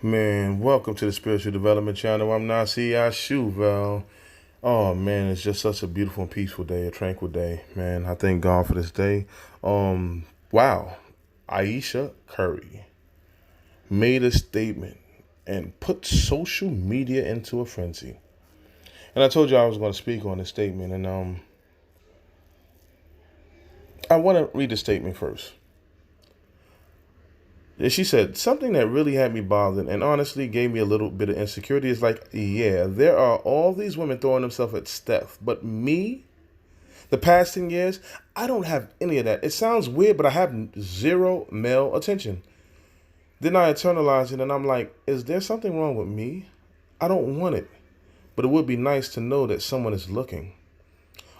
Man, welcome to the Spiritual Development Channel. I'm Nasi Ashuval. Oh man, it's just such a beautiful and peaceful day, a tranquil day. Man, I thank God for this day. Wow. Ayesha Curry made a statement and put social media into a frenzy. And I told you I was going to speak on this statement, and I want to read the statement first. And she said something that really had me bothered and honestly gave me a little bit of insecurity is like, yeah, there are all these women throwing themselves at Steph, but me, the past 10 years, I don't have any of that. It sounds weird, but I have zero male attention. Then I internalize it and I'm like, is there something wrong with me? I don't want it, but it would be nice to know that someone is looking.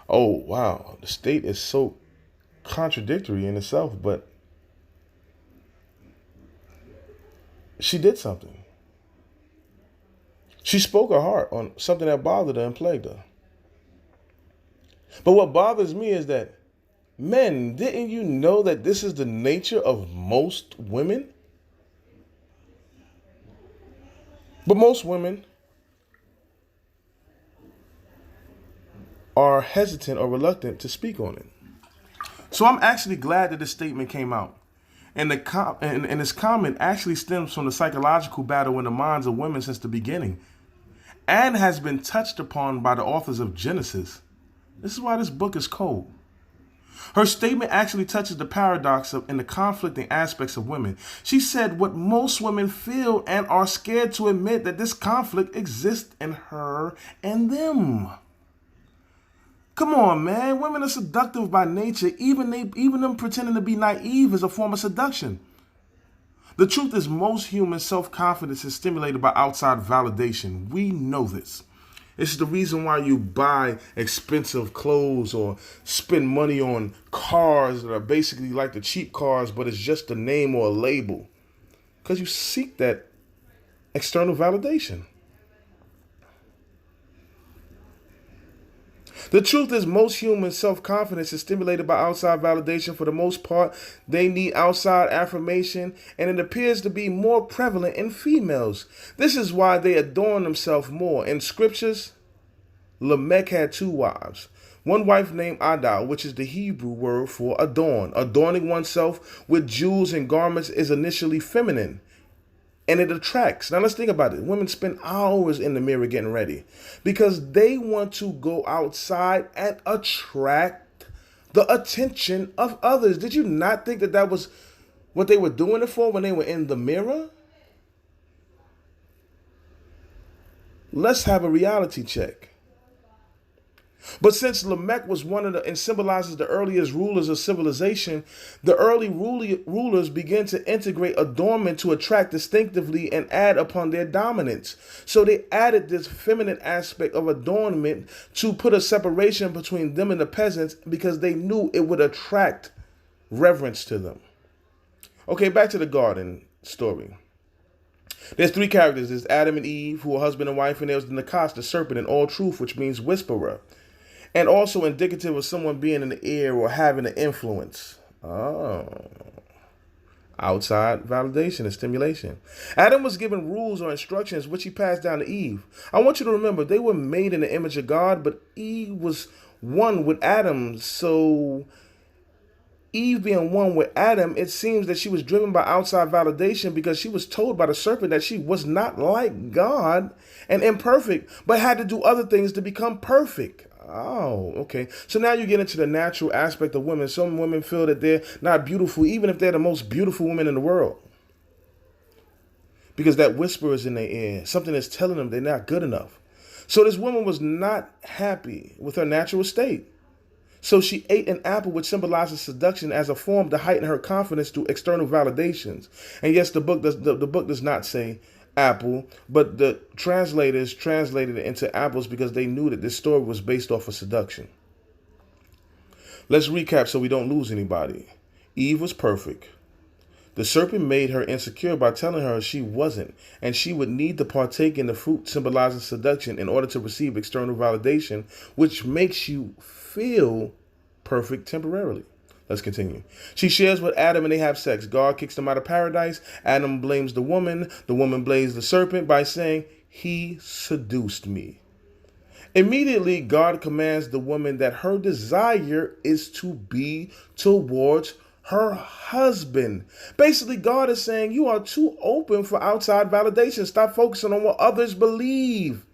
Oh, wow. The state is so contradictory in itself, but she did something. She spoke her heart on something that bothered her and plagued her. But what bothers me is that, men, didn't you know that this is the nature of most women? But most women are hesitant or reluctant to speak on it. So I'm actually glad that this statement came out. And this comment actually stems from the psychological battle in the minds of women since the beginning and has been touched upon by the authors of Genesis. This is why this book is cold. Her statement actually touches the paradox of and the conflicting aspects of women. She said what most women feel and are scared to admit, that this conflict exists in her and them. Come on, man. Women are seductive by nature. Even them pretending to be naive is a form of seduction. The truth is, most human self-confidence is stimulated by outside validation. We know this. It's the reason why you buy expensive clothes or spend money on cars that are basically like the cheap cars, but it's just a name or a label. Because you seek that external validation. The truth is, most human self-confidence is stimulated by outside validation. For the most part, they need outside affirmation, and it appears to be more prevalent in females. This is why they adorn themselves more. In scriptures, Lamech had two wives. One wife named Ada, which is the Hebrew word for adorn. Adorning oneself with jewels and garments is initially feminine, and it attracts. Now let's think about it. Women spend hours in the mirror getting ready because they want to go outside and attract the attention of others. Did you not think that that was what they were doing it for when they were in the mirror? Let's have a reality check. But since Lamech was one of the and symbolizes the earliest rulers of civilization, the early rulers began to integrate adornment to attract distinctively and add upon their dominance. So they added this feminine aspect of adornment to put a separation between them and the peasants because they knew it would attract reverence to them. Okay, back to the garden story. There's three characters. There's Adam and Eve, who are husband and wife, and there's the Nakas, the serpent, in all truth, which means whisperer, and also indicative of someone being in the ear or having an influence. Oh, outside validation and stimulation. Adam was given rules or instructions which he passed down to Eve. I want you to remember they were made in the image of God, but Eve was one with Adam. So Eve being one with Adam, it seems that she was driven by outside validation because she was told by the serpent that she was not like God and imperfect, but had to do other things to become perfect. Oh, okay. So now you get into the natural aspect of women. Some women feel that they're not beautiful, even if they're the most beautiful women in the world, because that whisper is in their ear. Something is telling them they're not good enough. So this woman was not happy with her natural state. So she ate an apple, which symbolizes seduction, as a form to heighten her confidence through external validations. And yes, the book does not say apple, but the translators translated it into apples because they knew that this story was based off of seduction. Let's recap so we don't lose anybody. Eve was perfect. The serpent made her insecure by telling her she wasn't, and she would need to partake in the fruit symbolizing seduction in order to receive external validation, which makes you feel perfect temporarily. Let's continue. She shares with Adam and they have sex. God kicks them out of paradise. Adam blames the woman. The woman blames the serpent by saying, "He seduced me." Immediately, God commands the woman that her desire is to be towards her husband. Basically, God is saying you are too open for outside validation. Stop focusing on what others believe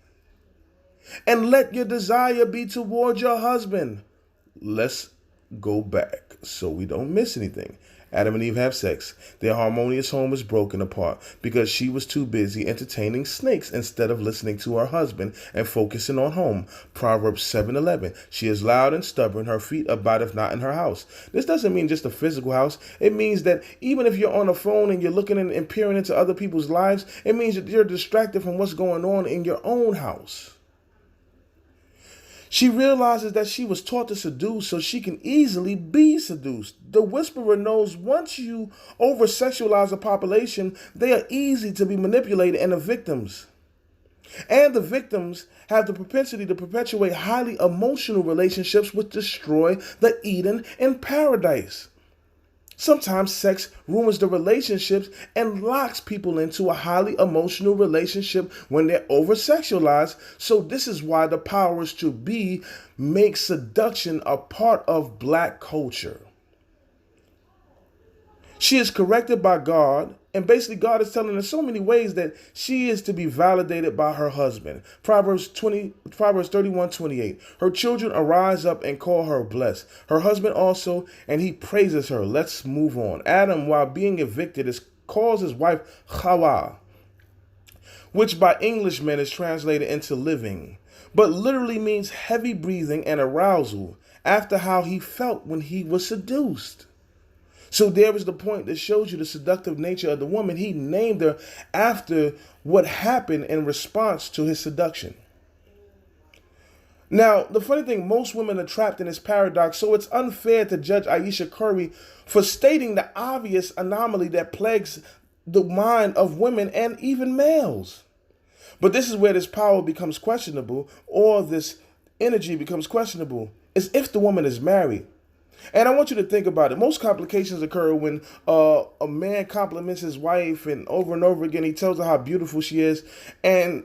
and let your desire be towards your husband. Let's go back so we don't miss anything. Adam and Eve have sex. Their harmonious home is broken apart because she was too busy entertaining snakes instead of listening to her husband and focusing on home. Proverbs 7:11. She is loud and stubborn. Her feet abideth not in her house. This doesn't mean just a physical house. It means that even if you're on a phone and you're looking and peering into other people's lives, it means that you're distracted from what's going on in your own house. She realizes that she was taught to seduce so she can easily be seduced. The whisperer knows once you over-sexualize a population, they are easy to be manipulated and the victims. And the victims have the propensity to perpetuate highly emotional relationships which destroy the Eden in paradise. Sometimes sex ruins the relationships and locks people into a highly emotional relationship when they're over-sexualized. So this is why the powers to be make seduction a part of black culture. She is corrected by God, and basically God is telling her so many ways that she is to be validated by her husband. Proverbs 31:28. Her children arise up and call her blessed. Her husband also, and he praises her. Let's move on. Adam, while being evicted, calls his wife Hawa, which by Englishmen is translated into living, but literally means heavy breathing and arousal after how he felt when he was seduced. So there is the point that shows you the seductive nature of the woman. He named her after what happened in response to his seduction. Now, the funny thing, most women are trapped in this paradox, so it's unfair to judge Ayesha Curry for stating the obvious anomaly that plagues the mind of women and even males. But this is where this power becomes questionable, or this energy becomes questionable, is if the woman is married. And I want you to think about it. Most complications occur when a man compliments his wife and over again he tells her how beautiful she is. And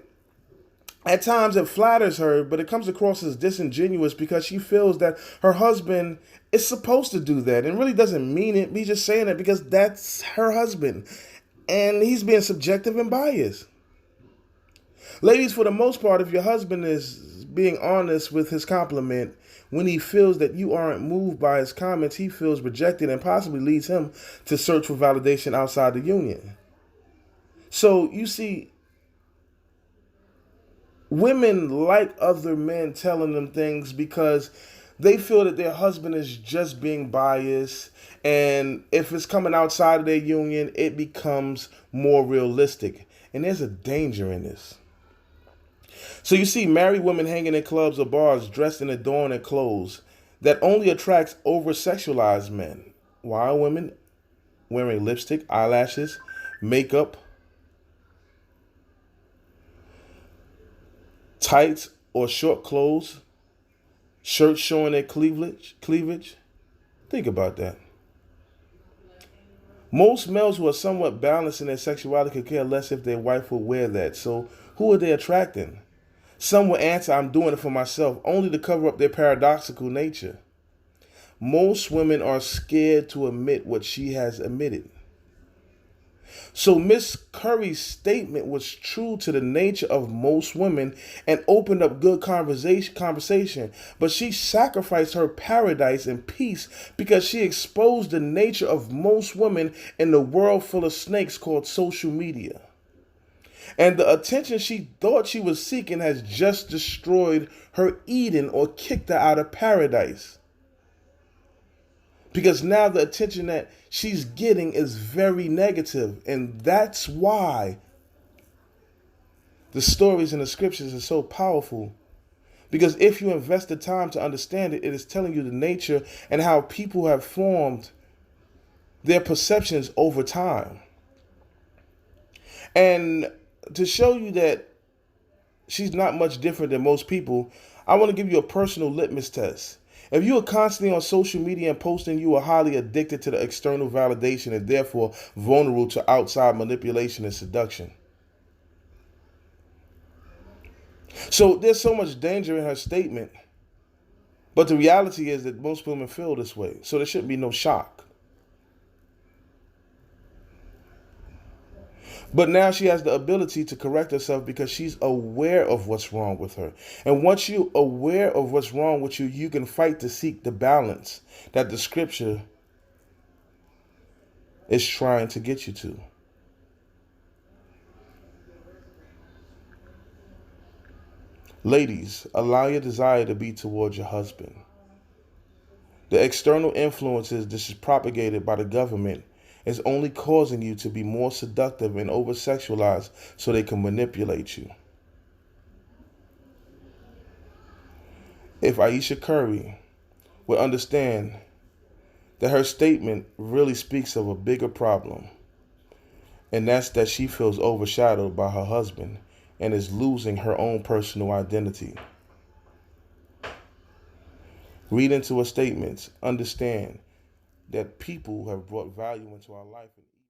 at times it flatters her, but it comes across as disingenuous because she feels that her husband is supposed to do that and really doesn't mean it. He's just saying it because that's her husband. And he's being subjective and biased. Ladies, for the most part, if your husband is being honest with his compliment, when he feels that you aren't moved by his comments, he feels rejected and possibly leads him to search for validation outside the union. So you see, women like other men telling them things because they feel that their husband is just being biased. And if it's coming outside of their union, it becomes more realistic. And there's a danger in this. So you see married women hanging in clubs or bars dressed in adorned clothes that only attracts over-sexualized men, while women wearing lipstick, eyelashes, makeup, tights or short clothes, shirts showing their cleavage. Think about that. Most males who are somewhat balanced in their sexuality could care less if their wife will wear that. So who are they attracting? Some will answer, I'm doing it for myself, only to cover up their paradoxical nature. Most women are scared to admit what she has admitted. So Miss Curry's statement was true to the nature of most women and opened up good conversation, but she sacrificed her paradise and peace because she exposed the nature of most women in the world full of snakes called social media. And the attention she thought she was seeking has just destroyed her Eden or kicked her out of paradise. Because now the attention that she's getting is very negative. And that's why the stories in the scriptures are so powerful. Because if you invest the time to understand it, it is telling you the nature and how people have formed their perceptions over time. And to show you that she's not much different than most people, I want to give you a personal litmus test. If you are constantly on social media and posting, you are highly addicted to the external validation and therefore vulnerable to outside manipulation and seduction. So there's so much danger in her statement, but the reality is that most women feel this way. So there shouldn't be no shock. But now she has the ability to correct herself because she's aware of what's wrong with her. And once you're aware of what's wrong with you, you can fight to seek the balance that the scripture is trying to get you to. Ladies, allow your desire to be towards your husband. The external influences this is propagated by the government is only causing you to be more seductive and over-sexualized so they can manipulate you. If Ayesha Curry would understand that her statement really speaks of a bigger problem, and that's that she feels overshadowed by her husband and is losing her own personal identity. Read into her statements, understand that people have brought value into our life.